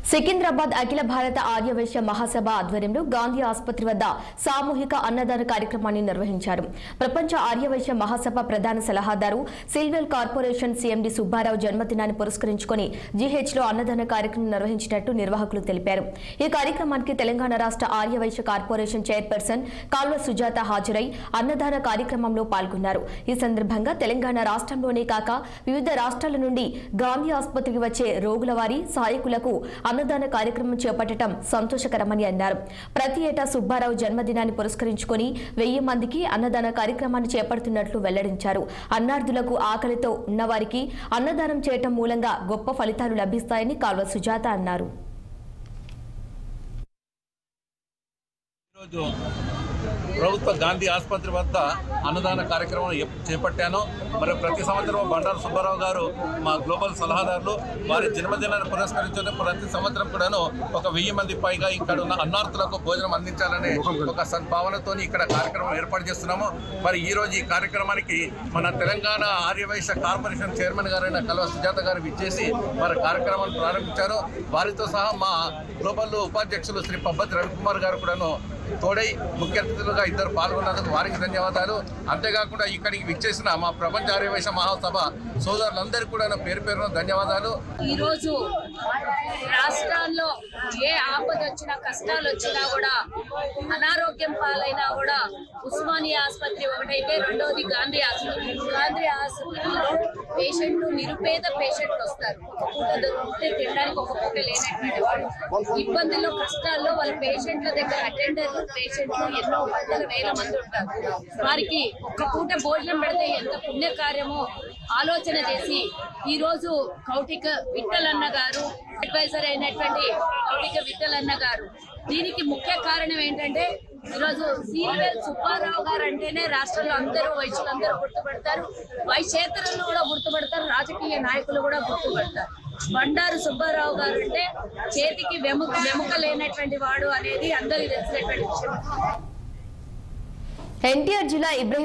సికింద్రాబాద్ అఖిల భారత ఆర్యవైశ్య మహాసభ ఆధ్వర్యంలో గాంధీ ఆసుపత్రి వద్ద సామూహిక అన్నదాన కార్యక్రమాన్ని నిర్వహించారు. ప్రపంచ ఆర్యవైశ్య మహాసభ ప్రధాన సలహాదారు సిల్వెల్ కార్పొరేషన్ సీఎండీ సుబ్బారావు జన్మదినాన్ని పురస్కరించుకుని జీహెచ్లో అన్నదాన కార్యక్రమం నిర్వహించినట్టు నిర్వాహకులు తెలిపారు. ఈ కార్యక్రమానికి తెలంగాణ రాష్ట్ర ఆర్యవైశ్య కార్పొరేషన్ చైర్పర్సన్ కాల్వ సుజాత హాజరై అన్నదాన కార్యక్రమంలో పాల్గొన్నారు. ఈ సందర్భంగా తెలంగాణ రాష్ట్రంలోనే కాక వివిధ రాష్ట్రాల నుండి గాంధీ ఆసుపత్రికి వచ్చే రోగుల వారి సహాయకులకు అన్నదాన కార్యక్రమం చేపట్టడం సంతోషకరమని అన్నారు. ప్రతి ఏటా సుబ్బారావు జన్మదినాన్ని పురస్కరించుకుని 1000 మందికి అన్నదాన కార్యక్రమాన్ని చేపడుతున్నట్లు వెల్లడించారు. అన్నార్థులకు ఆకలితో ఉన్నవారికి అన్నదానం చేయటం మూలంగా గొప్ప ఫలితాలు లభిస్తాయని కాల్వ సుజాత అన్నారు. ప్రభుత్వ గాంధీ ఆసుపత్రి వద్ద అన్నదాన కార్యక్రమం చేపట్టాను. మరి ప్రతి సంవత్సరం బండారు సుబ్బారావు గారు మా గ్లోబల్ సలహాదారులు వారి జన్మదినాన్ని పురస్కరించుకుని ప్రతి సంవత్సరం కూడాను ఒక 1000 మంది పైగా ఇక్కడ ఉన్న అన్నార్థులకు భోజనం అందించాలనే ఒక సద్భావనతో ఇక్కడ కార్యక్రమం ఏర్పాటు చేస్తున్నాము. మరి ఈ రోజు ఈ కార్యక్రమానికి మన తెలంగాణ ఆర్యవైశ్య కార్పొరేషన్ చైర్మన్ గారైన కల్వ సుజాత గారు విచ్చేసి వారి కార్యక్రమాన్ని ప్రారంభించారు. వారితో సహా మా గ్లోబల్ ఉపాధ్యక్షులు శ్రీ పబ్బతి రవికుమార్ గారు కూడాను తోడై ముఖ్య అతిథులుగా ఇద్దరు పాల్గొన్నందుకు వారికి ధన్యవాదాలు. అంతేకాకుండా ఇక్కడికి విచ్చేసిన మా ప్రపంచ ఆర్యవైశ్య మహాసభ సోదరులందరికీ కూడా పేరు పేరున ధన్యవాదాలు. ఈరోజు రాష్ట్రాల్లో ఏ ఆపద వచ్చినా కష్టాలు వచ్చినా కూడా అనారోగ్యం పాలైనా కూడా ఉస్మానియా ఆసుపత్రి ఒకటైతే రెండోది గాంధీ ఆసుపత్రి. గాంధీ ఆసుపత్రిలో పేషెంట్లు నిరుపేద పేషెంట్లు వస్తారు. ఒక పూట దొరికితే తినడానికి ఒక పూట లేనటువంటి వాళ్ళు ఇబ్బందుల్లో కష్టాల్లో వాళ్ళ పేషెంట్ల దగ్గర అటెండర్లు పేషెంట్లు ఎన్నో వందల వేల మంది ఉంటారు. వారికి ఒక్క పూట భోజనం పెడితే ఎంత పుణ్యకార్యమో ఆలోచన చేసి ఈ రోజు కౌటిక విఠలన్న గారు అడ్వైజర్ అయినటువంటి కౌటిక విఠలన్న గారు దీనికి ముఖ్య కారణం ఏంటంటే ఈరోజు సిల్వెల్ సుబ్బారావు గారు అంటేనే రాష్ట్రంలో అందరూ వైశ్యులందరూ గుర్తుపడతారు, వైశ్యేతరులు కూడా గుర్తుపడతారు, రాజకీయ నాయకులు కూడా గుర్తుపడతారు. బండారు సుబ్బారావు గారు అంటే చేతికి వెముక లేనటువంటి వాడు అనేది అందరికీ తెలిసినటువంటి విషయం. ఎన్టీఆర్ జిల్లా ఇబ్రహీం